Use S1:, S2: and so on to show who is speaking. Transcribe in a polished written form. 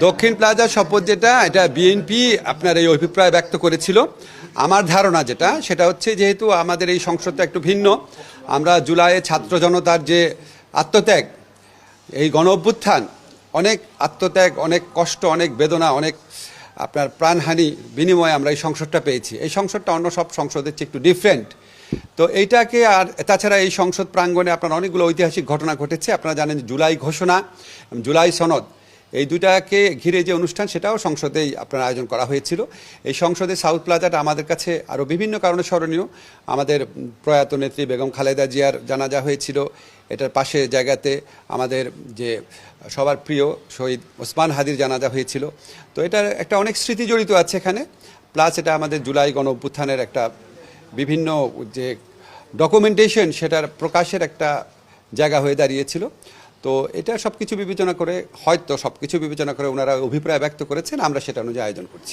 S1: দক্ষিণ প্লাজা শপথ যেটা এটা বিএনপি আপনার এই অভিপ্রায় ব্যক্ত করেছিল। আমার ধারণা যেটা সেটা হচ্ছে যেহেতু আমাদের এই সংসদটা একটু ভিন্ন, আমরা জুলাইয়ে ছাত্র জনতার যে আত্মত্যাগ, এই গণ অভ্যুত্থান, অনেক আত্মত্যাগ, অনেক কষ্ট, অনেক বেদনা, অনেক আপনার প্রাণহানি বিনিময়ে আমরা এই সংসদটা পেয়েছি। এই সংসদটা অন্য সব সংসদের চেয়ে একটু ডিফারেন্ট। তো এইটাকে আর তাছাড়া এই সংসদ প্রাঙ্গণে আপনার অনেকগুলো ঐতিহাসিক ঘটনা ঘটেছে। আপনারা জানেন জুলাই ঘোষণা, জুলাই সনদ, এই দুটাকে ঘিরে যে অনুষ্ঠান সেটাও সংসদেই আপনার আয়োজন করা হয়েছিল। এই সংসদে সাউথ প্লাজাটা আমাদের কাছে আরও বিভিন্ন কারণে স্মরণীয়। আমাদের প্রয়াত নেত্রী বেগম খালেদা জিয়ার জানাজা হয়েছিল, এটার পাশে জায়গাতে আমাদের যে সবার প্রিয় শহীদ ওসমান হাদির জানাজা হয়েছিল। তো এটার একটা অনেক স্মৃতি জড়িত আছে এখানে, প্লাস এটা আমাদের জুলাই গণ অভ্যুত্থানের একটা বিভিন্ন যে ডকুমেন্টেশন সেটার প্রকাশের একটা জায়গা হয়ে দাঁড়িয়েছিল। তো এটা সব কিছু বিবেচনা করে, হয়তো সব কিছু বিবেচনা করে ওনারা অভিপ্রায় ব্যক্ত করেছেন, আমরা সেটা অনুযায়ী আয়োজন করছি।